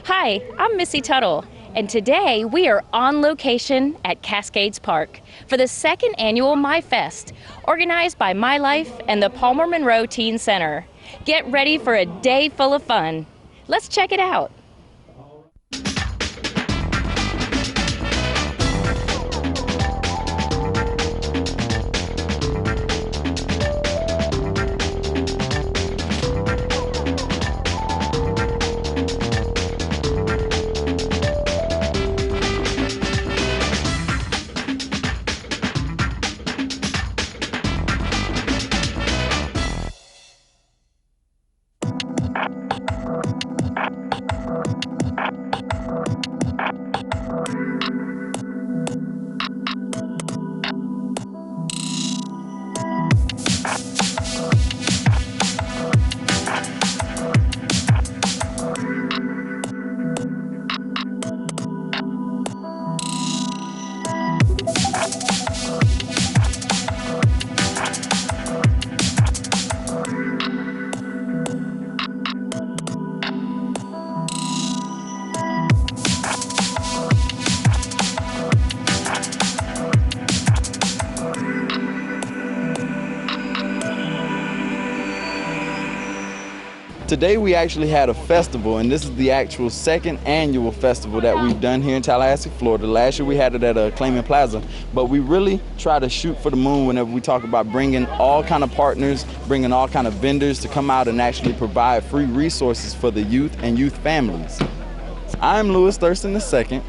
Hi, I'm Missy Tuttle, and today we are on location at Cascades Park for the second annual MyFest, organized by MyLife and the Palmer Munroe Teen Center. Get ready for a day full of fun. Let's check it out. Today we actually had a festival, and this is the actual second annual festival that we've done here in Tallahassee, Florida. Last year we had it at Claimant Plaza, but we really try to shoot for the moon whenever we talk about bringing all kind of partners, bringing all kind of vendors to come out and actually provide free resources for the youth and youth families. I'm Louis Thurston II,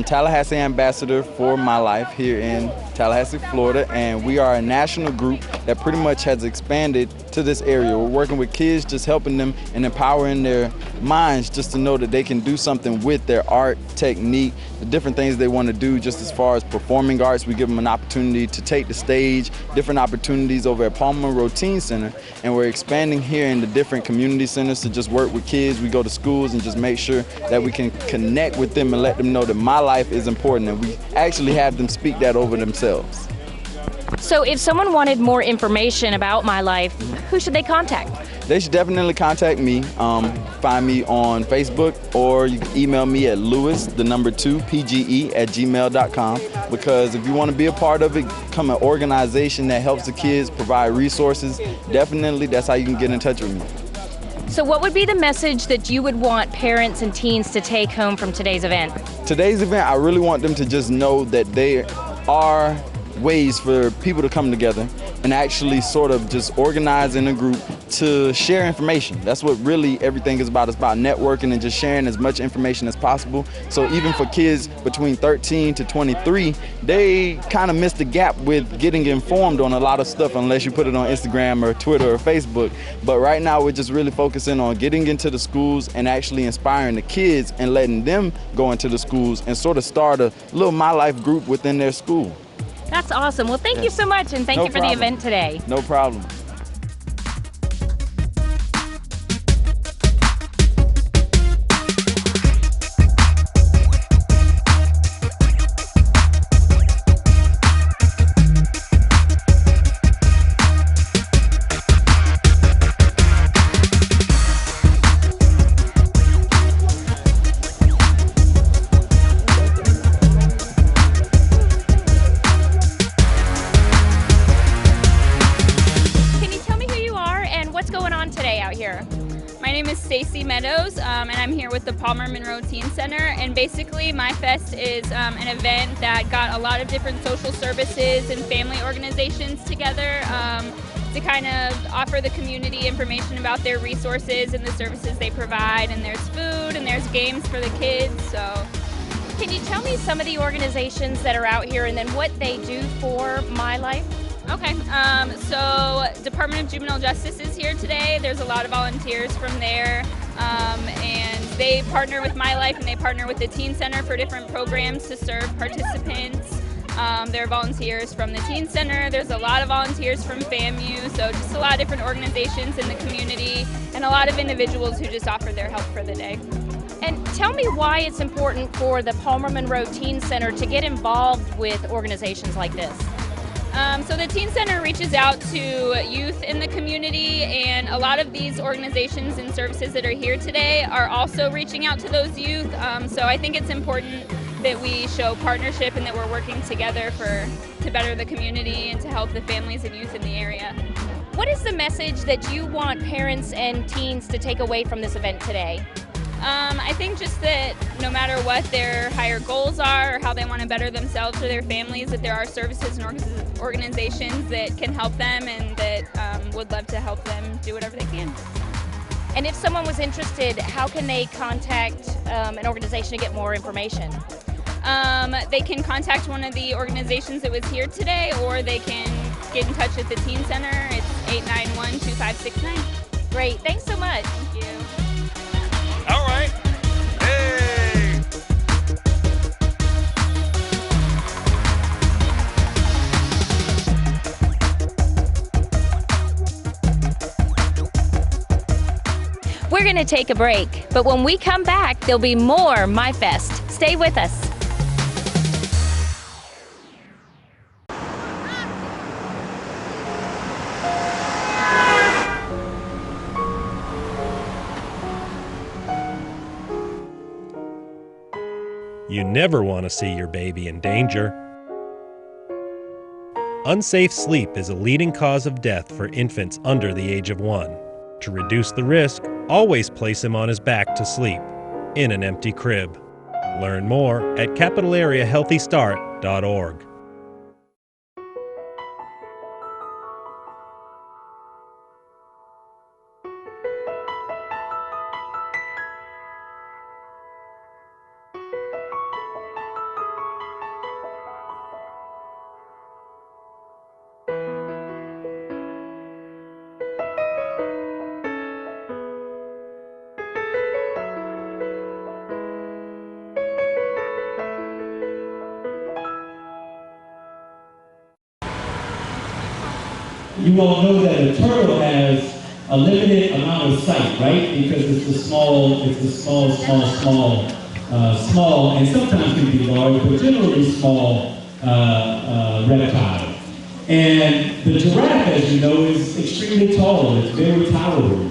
Tallahassee Ambassador for MyLife here in Tallahassee, Florida, and we are a national group that pretty much has expanded to this area. We're working with kids, just helping them and empowering their minds just to know that they can do something with their art, technique, the different things they want to do just as far as performing arts. We give them an opportunity to take the stage, different opportunities over at Palmer Munroe Teen Center, and we're expanding here in the different community centers to just work with kids. We go to schools and just make sure that we can connect with them and let them know that my life is important, and we actually have them speak that over themselves. So if someone wanted more information about MyLife, who should they contact? They should definitely contact me. Find me on Facebook, or you can email me at louis2pge@gmail.com, because if you want to be a part of it, become an organization that helps the kids, provide resources, definitely that's how you can get in touch with me. So what would be the message that you would want parents and teens to take home from today's event? Today's event, I really want them to just know that there are ways for people to come together and actually sort of just organize in a group to share information. That's what really everything is about. It's about networking and just sharing as much information as possible. So even for kids between 13 to 23, they kind of miss the gap with getting informed on a lot of stuff unless you put it on Instagram or Twitter or Facebook. But right now we're just really focusing on getting into the schools and actually inspiring the kids and letting them go into the schools and sort of start a little MyLife group within their school. That's awesome. Well, thank you so much, and thank you for the event today. No problem. My name is Stacy Meadows, and I'm here with the Palmer Munroe Teen Center. And basically, MyFest is an event that got a lot of different social services and family organizations together to kind of offer the community information about their resources and the services they provide. And there's food and there's games for the kids. So, can you tell me some of the organizations that are out here and then what they do for MyLife? Okay, so Department of Juvenile Justice is here today. There's a lot of volunteers from there, and they partner with MyLife and they partner with the Teen Center for different programs to serve participants. There are volunteers from the Teen Center. There's a lot of volunteers from FAMU, so just a lot of different organizations in the community and a lot of individuals who just offer their help for the day. And tell me why it's important for the Palmer Munroe Teen Center to get involved with organizations like this. So the Teen Center reaches out to youth in the community, and a lot of these organizations and services that are here today are also reaching out to those youth. So I think it's important that we show partnership and that we're working together to better the community and to help the families and youth in the area. What is the message that you want parents and teens to take away from this event today? I think just that no matter what their higher goals are or how they want to better themselves or their families, that there are services and organizations that can help them and that would love to help them do whatever they can. And if someone was interested, how can they contact an organization to get more information? They can contact one of the organizations that was here today, or they can get in touch with the Teen Center. It's 891-2569. Great, thanks so much. Thank you. All right. Hey. We're going to take a break, but when we come back, there'll be more MyFest. Stay with us. You never want to see your baby in danger. Unsafe sleep is a leading cause of death for infants under the age of 1. To reduce the risk, always place him on his back to sleep, in an empty crib. Learn more at capitalareahealthystart.org. You all know that a turtle has a limited amount of sight, right? Because it's small, and sometimes can be large, but generally small reptile. And the giraffe, as you know, is extremely tall. It's very towering.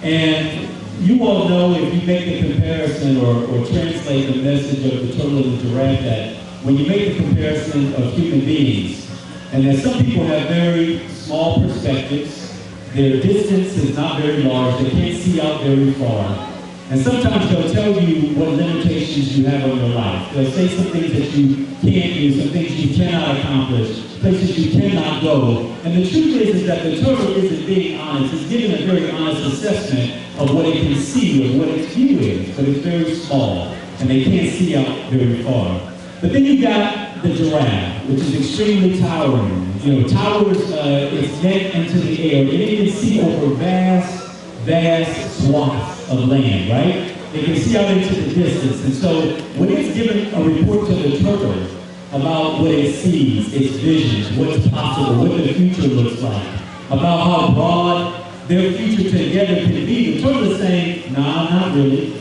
And you all know, if you make the comparison or translate the message of the turtle and the giraffe, that when you make the comparison of human beings, and that some people have very small perspectives, their distance is not very large, they can't see out very far. And sometimes they'll tell you what limitations you have on your life. They'll say some things that you can't do, some things you cannot accomplish, places you cannot go. And the truth is that the turtle isn't being honest. It's giving a very honest assessment of what it can see, of what its view is, but it's very small, and they can't see out very far. But then you got the giraffe, which is extremely towering. You know, towers its neck into the air, and it can see over vast swaths of land, right? It can see out into the distance. And so when it's giving a report to the turtle about what it sees, its visions, what's possible, what the future looks like, about how broad their future together can be, the turtle is saying, nah, not really.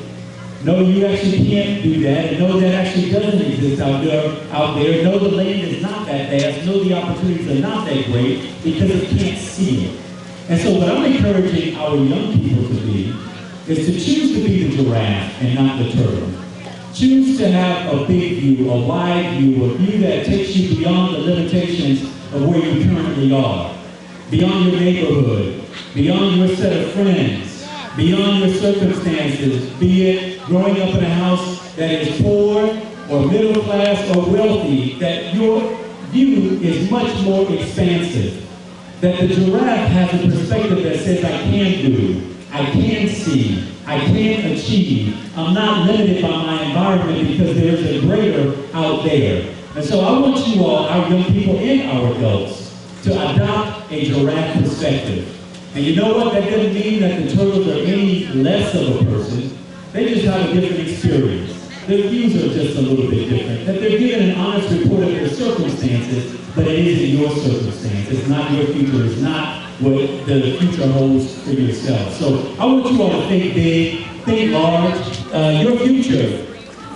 No, you actually can't do that. And no, that actually doesn't exist out there. No, the land is not that vast. No, the opportunities are not that great because it can't see it. And so what I'm encouraging our young people to be is to choose to be the giraffe and not the turtle. Choose to have a big view, a wide view, a view that takes you beyond the limitations of where you currently are, beyond your neighborhood, beyond your set of friends, beyond your circumstances, be it growing up in a house that is poor or middle class or wealthy, that your view is much more expansive. That the giraffe has a perspective that says, I can do, I can see, I can achieve. I'm not limited by my environment because there's a greater out there. And so I want you all, our young people and our adults, to adopt a giraffe perspective. And you know what? That doesn't mean that the turtles are any less of a person. They just have a different experience. Their views are just a little bit different. That they're giving an honest report of their circumstances, but it isn't your circumstance. It's not your future. It's not what the future holds for yourself. So I want you all to think big, think large. Your future,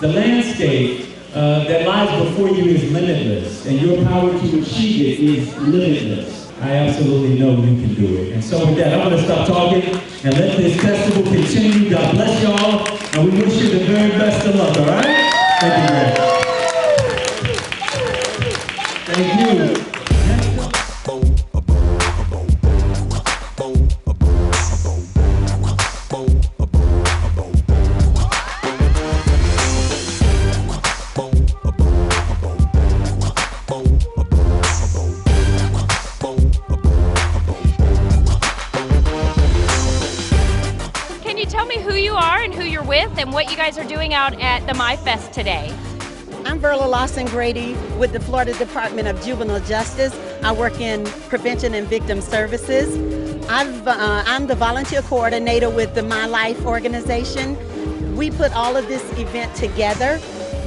the landscape, that lies before you is limitless, and your power to achieve it is limitless. I absolutely know you can do it. And so with that, I'm going to stop talking and let this festival continue. God bless y'all, and we wish you the very best of luck, all right? Thank you, man. Thank you. And what you guys are doing out at the MyFest today. I'm Verla Lawson-Grady with the Florida Department of Juvenile Justice. I work in Prevention and Victim Services. I'm the volunteer coordinator with the MyLife organization. We put all of this event together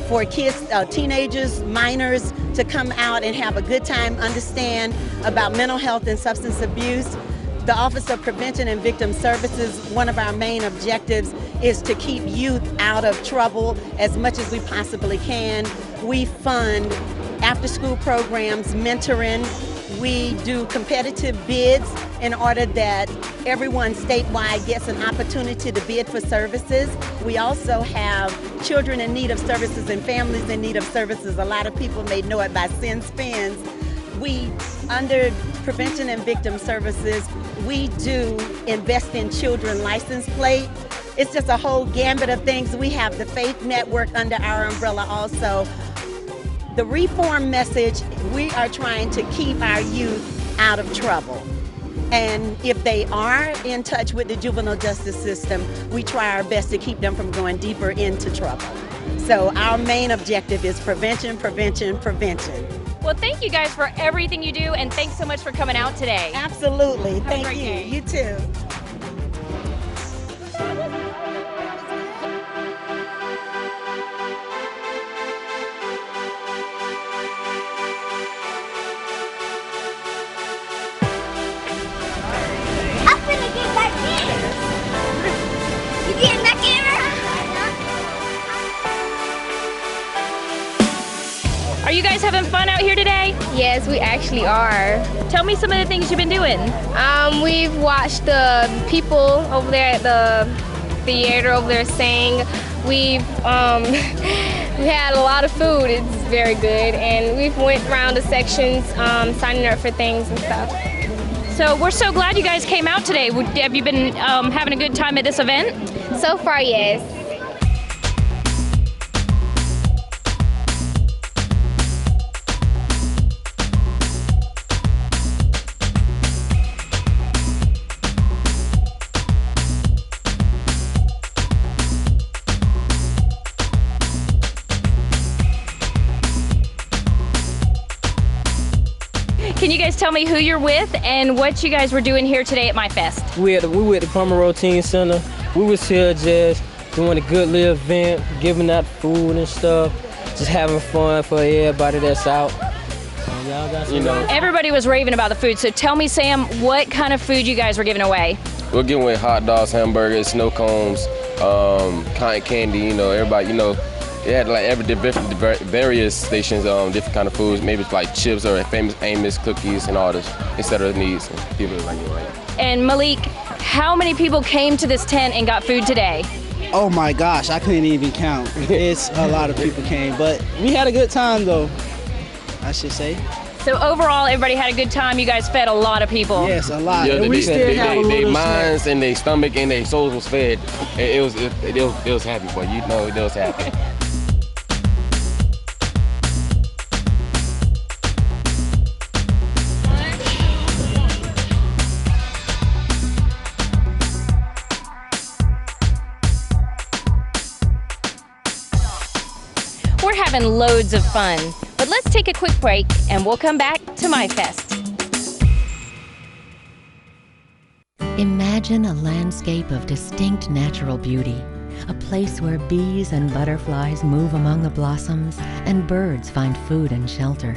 for kids, teenagers, minors to come out and have a good time, understand about mental health and substance abuse. The Office of Prevention and Victim Services, one of our main objectives is to keep youth out of trouble as much as we possibly can. We fund after-school programs, mentoring. We do competitive bids in order that everyone statewide gets an opportunity to bid for services. We also have children in need of services and families in need of services. A lot of people may know it by Sin Spins. We, under Prevention and Victim Services, we do invest in children license plate. It's just a whole gambit of things. We have the Faith Network under our umbrella also. The reform message, we are trying to keep our youth out of trouble. And if they are in touch with the juvenile justice system, we try our best to keep them from going deeper into trouble. So our main objective is prevention, prevention, prevention. Well, thank you guys for everything you do, and thanks so much for coming out today. Absolutely. Thank you. You too. I'm finna get back in. You getting back in? Are you guys having fun out here today? Yes, we actually are. Tell me some of the things you've been doing. We've watched the people over there at the theater over there sing. We've we had a lot of food. It's very good, and we've went around the sections signing up for things and stuff. So we're so glad you guys came out today. Have you been having a good time at this event? So far, yes. Can you guys tell me who you're with and what you guys were doing here today at MyFest? We were at the Palmer Munroe Teen Center. We was here just doing a good little event, giving out food and stuff, just having fun for everybody that's out. Y'all got some, Everybody was raving about the food, so tell me, Sam, what kind of food you guys were giving away? We're giving away hot dogs, hamburgers, snow cones, cotton candy, everybody, they had like various stations, different kind of foods. Maybe it's like chips or famous Amos cookies and all this, instead of needs. And people like it, right? And Malik, how many people came to this tent and got food today? Oh my gosh, I couldn't even count. It's a lot of people came, but we had a good time though, I should say. So overall, everybody had a good time. You guys fed a lot of people. Yes, a lot. Yeah, and we still have a their little minds and their stomach and their souls was fed. It was happy, boy. It was happy. We're having loads of fun, but let's take a quick break and we'll come back to MyFest. Imagine a landscape of distinct natural beauty, a place where bees and butterflies move among the blossoms and birds find food and shelter,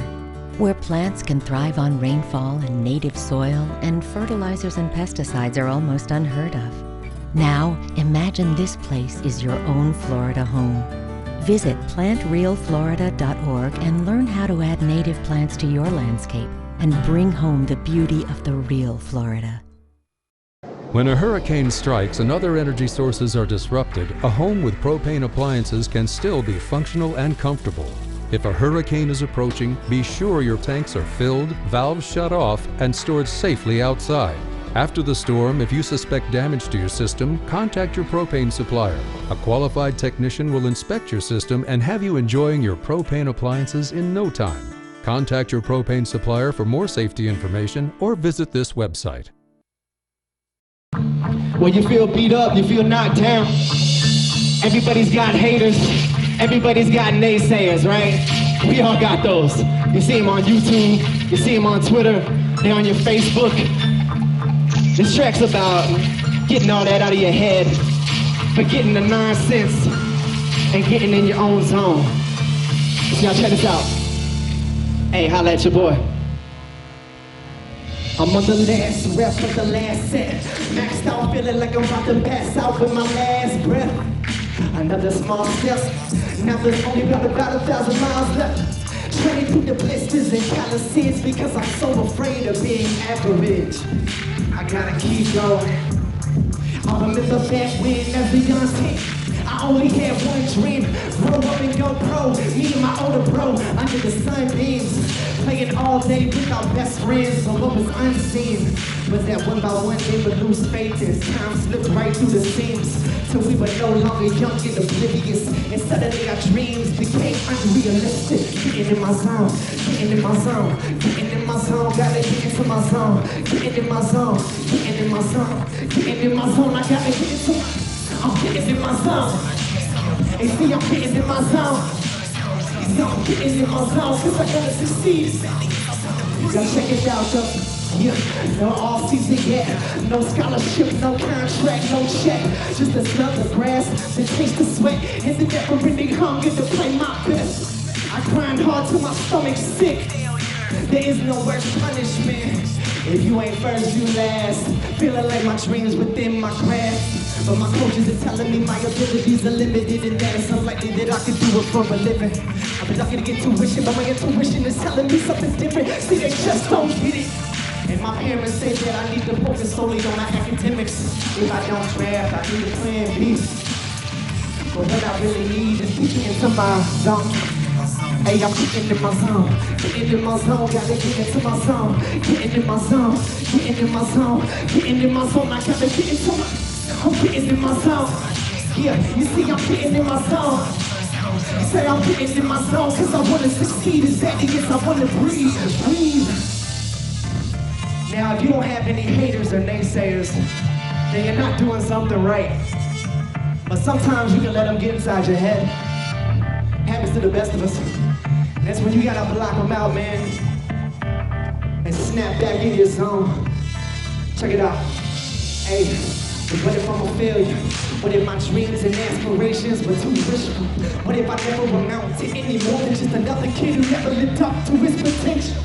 where plants can thrive on rainfall and native soil and fertilizers and pesticides are almost unheard of. Now, imagine this place is your own Florida home. Visit plantrealflorida.org and learn how to add native plants to your landscape and bring home the beauty of the real Florida. When a hurricane strikes and other energy sources are disrupted, a home with propane appliances can still be functional and comfortable. If a hurricane is approaching, be sure your tanks are filled, valves shut off, and stored safely outside. After the storm, if you suspect damage to your system, contact your propane supplier. A qualified technician will inspect your system and have you enjoying your propane appliances in no time. Contact your propane supplier for more safety information or visit this website. When you feel beat up, you feel knocked down. Everybody's got haters. Everybody's got naysayers, right? We all got those. You see them on YouTube. You see them on Twitter. They're on your Facebook. This track's about getting all that out of your head, forgetting the nonsense, and getting in your own zone. So y'all check this out. Hey, holla at your boy. I'm on the last rep of the last set. Maxed out, feeling like I'm about to pass out with my last breath. Another small step. Now there's only about 1,000 miles left. Training through the blisters and calluses because I'm so afraid of being average. I gotta keep going. I remember back when as a young teen, I only had one dream, grow up and go pro. Me and my older bro under the sunbeams, playing all day with our best friends. So what was unseen was that one by one they would lose faith as time slipped right through the seams. Till we were no longer young and oblivious, and suddenly our dreams became unrealistic. Getting in my zone, getting in my zone, getting in my zone, gotta get into my zone. Getting in my zone, getting in my zone, getting in my zone, I gotta get into my zone. I'm getting in my zone. Hey, see, I'm getting in my zone. So I'm getting in my zone, cause I gotta succeed. You gotta check it out, though. Yeah, no all season yet, no scholarship, no contract, no check. Just to smell the grass, to taste the sweat, and the never-ending hunger to play my best. I grind hard till my stomach's sick. There is no worse punishment. If you ain't first, you last. Feeling like my dreams within my grasp. But my coaches are telling me my abilities are limited, and that it's unlikely that I can do it for a living. I've been lucky to get tuition, but my intuition is telling me something different. See, they just don't get it. And my parents say that I need to focus solely on my academics. If I don't draft, I need a plan B. But what I really need is getting into my zone. Hey, I'm getting in my zone. Getting in my zone, gotta get into my zone. Getting in my zone, getting in my zone. Getting in my zone, I gotta get into my zone. I'm getting in my zone. Yeah, you see, I'm getting in my zone. Say I'm getting in my zone, cause I wanna succeed. Is that yes, I wanna breathe. Now, if you don't have any haters or naysayers, then you're not doing something right. But sometimes you can let them get inside your head. Happens to the best of us. And that's when you gotta block them out, man. And snap back in your zone. Check it out. Hey, what if I'm a failure? What if my dreams and aspirations were too wishful? What if I never amount to any more than just another kid who never lived up to his potential?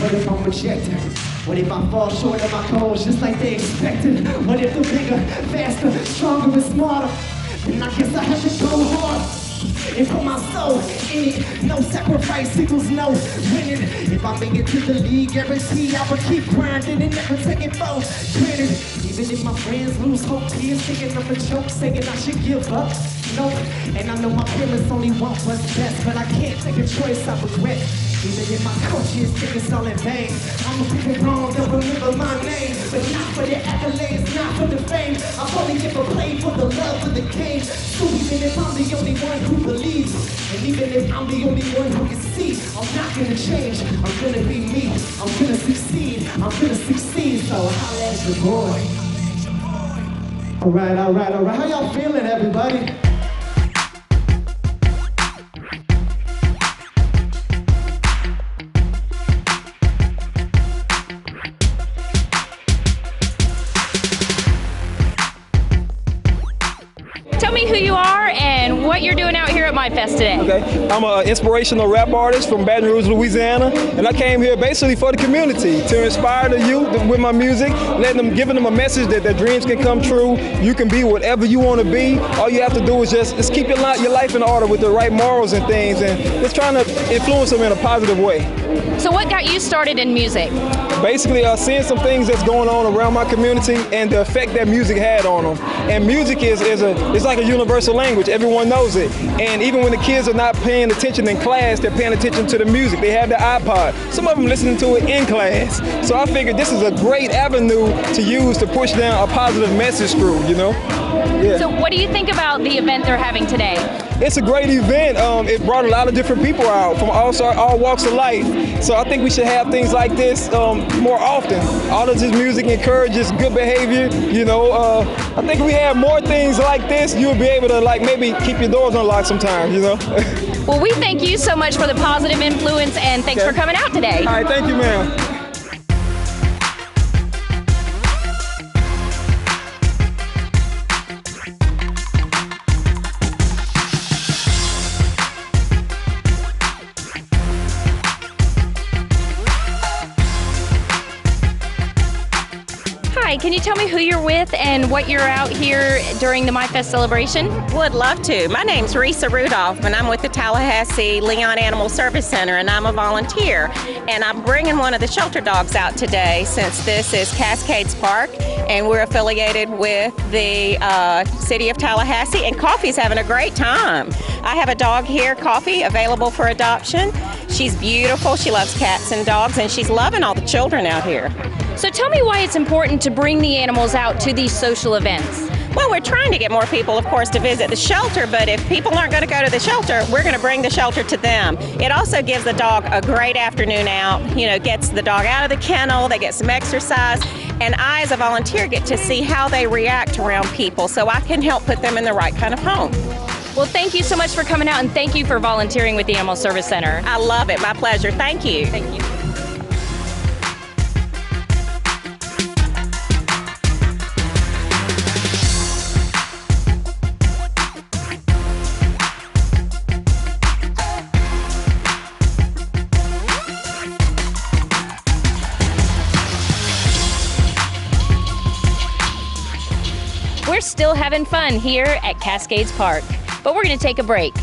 What if I'm rejected? What if I fall short of my goals just like they expected? What if the bigger, faster, stronger, and smarter? Then I guess I have to go hard and put my soul in it. No sacrifice equals no winning. If I make it to the league, guarantee I will keep grinding and never take it for granted. Even if my friends lose hope, tears thinking I'm a joke, saying I should give up. No, and I know my parents only want what's best, but I can't take a choice I regret. Even if my coaches think it's all in vain, I'ma pick it wrong, they'll remember my name. But not for the accolades, not for the fame. I've only ever played for the love of the game. So even if I'm the only one who believes, and even if I'm the only one who can see, I'm not gonna change, I'm gonna be me. I'm gonna succeed, I'm gonna succeed. So holla at your boy. Alright. How y'all feeling, everybody? Tell me who you are and what you're doing out here at MyFest today. Okay, I'm an inspirational rap artist from Baton Rouge, Louisiana, and I came here basically for the community to inspire the youth with my music, giving them a message that their dreams can come true. You can be whatever you want to be. All you have to do is just keep your life in order with the right morals and things, and just trying to influence them in a positive way. So what got you started in music? Basically, seeing some things that's going on around my community and the effect that music had on them. And music is like a universal language. Everyone knows it. And even when the kids are not paying attention in class, they're paying attention to the music. They have the iPod. Some of them listening to it in class. So I figured this is a great avenue to use to push down a positive message through, you know? Yeah. So what do you think about the event they're having today? It's a great event. It brought a lot of different people out from all walks of life. So I think we should have things like this more often. All of this music encourages good behavior. You know, I think if we have more things like this, you'll be able to maybe keep your doors unlocked sometimes, you know. Well, we thank you so much for the positive influence, and thanks for coming out today. All right, thank you, ma'am. Hi, can you tell me who you're with and what you're out here during the MyFest celebration? Would love to. My name's Risa Rudolph, and I'm with the Tallahassee Leon Animal Service Center, and I'm a volunteer. And I'm bringing one of the shelter dogs out today since this is Cascades Park, and we're affiliated with the city of Tallahassee, and Coffee's having a great time. I have a dog here, Coffee, available for adoption. She's beautiful. She loves cats and dogs, and she's loving all the children out here. So tell me why it's important to bring the animals out to these social events. Well, we're trying to get more people, of course, to visit the shelter, but if people aren't going to go to the shelter, we're going to bring the shelter to them. It also gives the dog a great afternoon out, you know, gets the dog out of the kennel, they get some exercise, and I, as a volunteer, get to see how they react around people, so I can help put them in the right kind of home. Well, thank you so much for coming out, and thank you for volunteering with the Animal Service Center. I love it. My pleasure. Thank you. Thank you. We're still having fun here at Cascades Park, but we're going to take a break.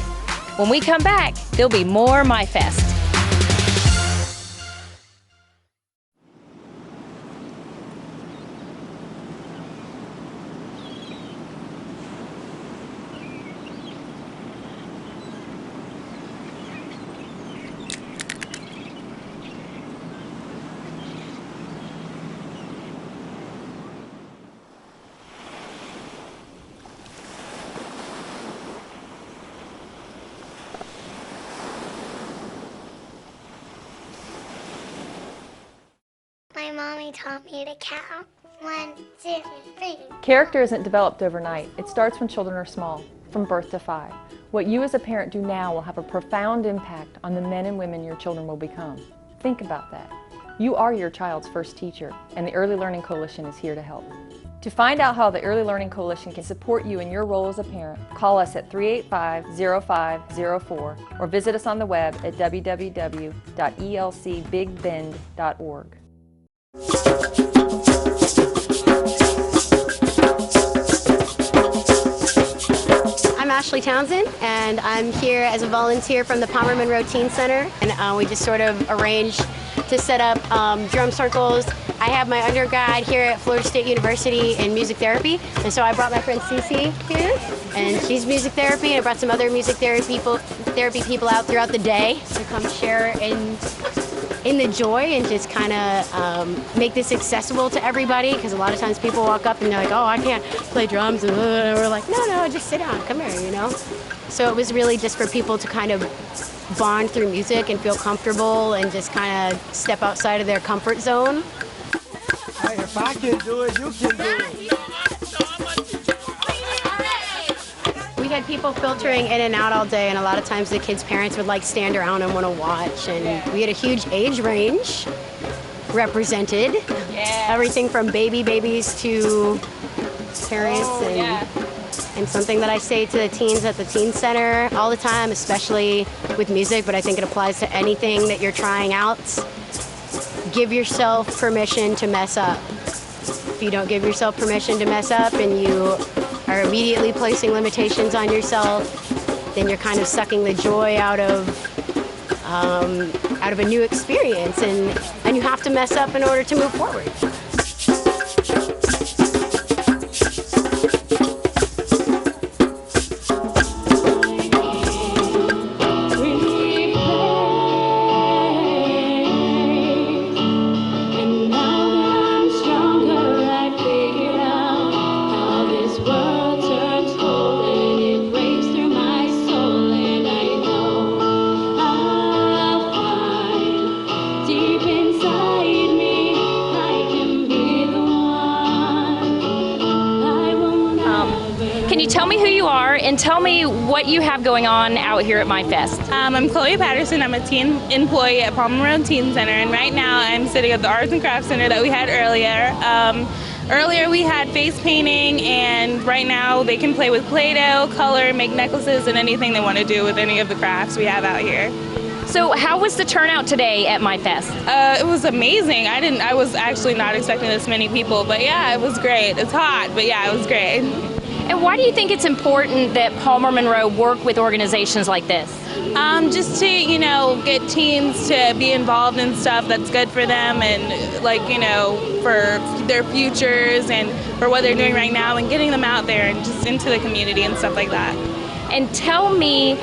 When we come back, there'll be more MyFest. My mommy taught me to count. 1, 2, 3. Character isn't developed overnight. It starts when children are small, from birth to 5. What you as a parent do now will have a profound impact on the men and women your children will become. Think about that. You are your child's first teacher, and the Early Learning Coalition is here to help. To find out how the Early Learning Coalition can support you in your role as a parent, call us at 385-0504 or visit us on the web at www.elcbigbend.org. I'm Ashley Townsend, and I'm here as a volunteer from the Palmer Munroe Teen Center, and we just sort of arranged to set up drum circles. I have my undergrad here at Florida State University in music therapy, and so I brought my friend Cece here, and she's music therapy, and I brought some other music therapy people out throughout the day to come share in the joy and just kind of make this accessible to everybody, because a lot of times people walk up and they're like, oh, I can't play drums, and we're like, no, just sit down, come here, you know? So it was really just for people to kind of bond through music and feel comfortable and just kind of step outside of their comfort zone. Hey, if I can do it, you can do it. We had people filtering in and out all day, and a lot of times the kids' parents would like stand around and want to watch, and we had a huge age range represented. Yeah. Everything from babies to parents and something that I say to the teens at the Teen Center all the time, especially with music, but I think it applies to anything that you're trying out. Give yourself permission to mess up. If you don't give yourself permission to mess up and you are immediately placing limitations on yourself, then you're kind of sucking the joy out of a new experience, and you have to mess up in order to move forward. Tell me who you are and tell me what you have going on out here at MyFest. I'm Chloe Patterson. I'm a teen employee at Palmer Munroe Teen Center, and right now I'm sitting at the Arts and Crafts Center that we had earlier. Earlier we had face painting, and right now they can play with Play-Doh, color, make necklaces, and anything they want to do with any of the crafts we have out here. So how was the turnout today at MyFest? It was amazing. I was actually not expecting this many people, but yeah, it was great. It's hot, but yeah, it was great. And why do you think it's important that Palmer Munroe work with organizations like this? Just to, get teens to be involved in stuff that's good for them and, for their futures and for what they're doing right now and getting them out there and just into the community and stuff like that. And tell me,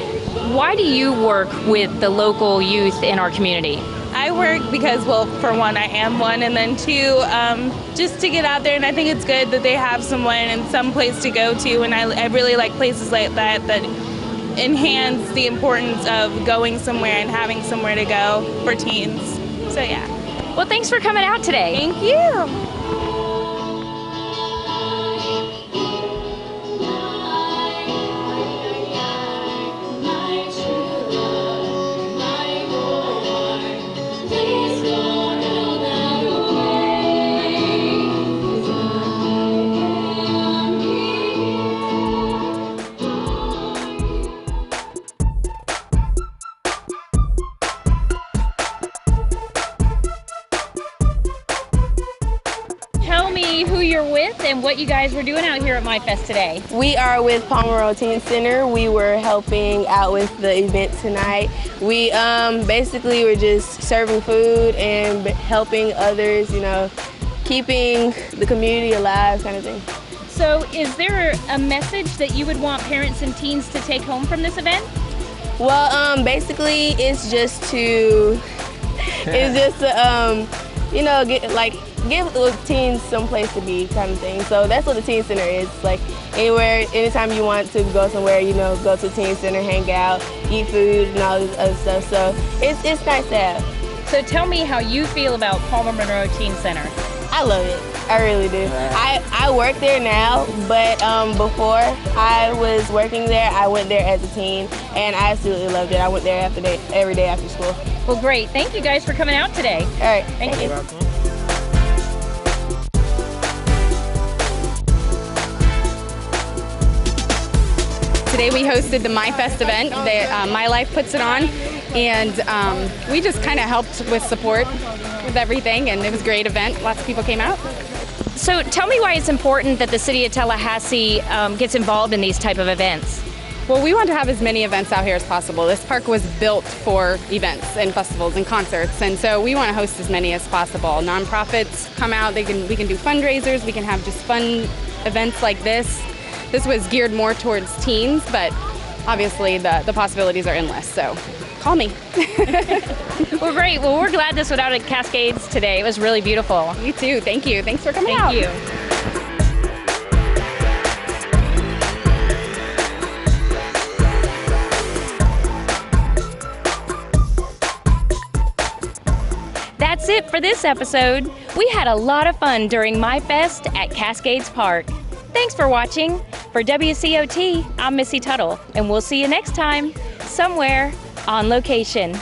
why do you work with the local youth in our community? I work because, well, for one, I am one, and then two, just to get out there, and I think it's good that they have someone and some place to go to, and I really like places like that enhance the importance of going somewhere and having somewhere to go for teens. So yeah. Well, thanks for coming out today. Thank you. Tell me who you're with and what you guys were doing out here at MyFest today. We are with Palmer Munroe Teen Center. We were helping out with the event tonight. We basically were just serving food and helping others, keeping the community alive kind of thing. So is there a message that you would want parents and teens to take home from this event? Well, basically it's just to, give the teens some place to be kind of thing. So that's what the Teen Center is. Like anytime you want to go somewhere, go to the Teen Center, hang out, eat food and all this other stuff. So it's nice to have. So tell me how you feel about Palmer Munroe Teen Center. I love it. I really do. I work there now, but before I was working there, I went there as a teen, and I absolutely loved it. I went there every day after school. Well, great. Thank you guys for coming out today. All right. Thank you. Today we hosted the MyFest event that MyLife puts it on, and we just kind of helped with support with everything, and it was a great event. Lots of people came out. So tell me why it's important that the city of Tallahassee gets involved in these type of events. Well, we want to have as many events out here as possible. This park was built for events and festivals and concerts, and so we want to host as many as possible. Nonprofits come out, we can do fundraisers, we can have just fun events like this. This was geared more towards teens, but obviously the possibilities are endless, so call me. Well, great. Well, we're glad this went out at Cascades today. It was really beautiful. You too. Thank you. Thanks for coming out. Thank you. That's it for this episode. We had a lot of fun during MyFest at Cascades Park. Thanks for watching. For WCOT, I'm Missy Tuttle, and we'll see you next time, somewhere on location.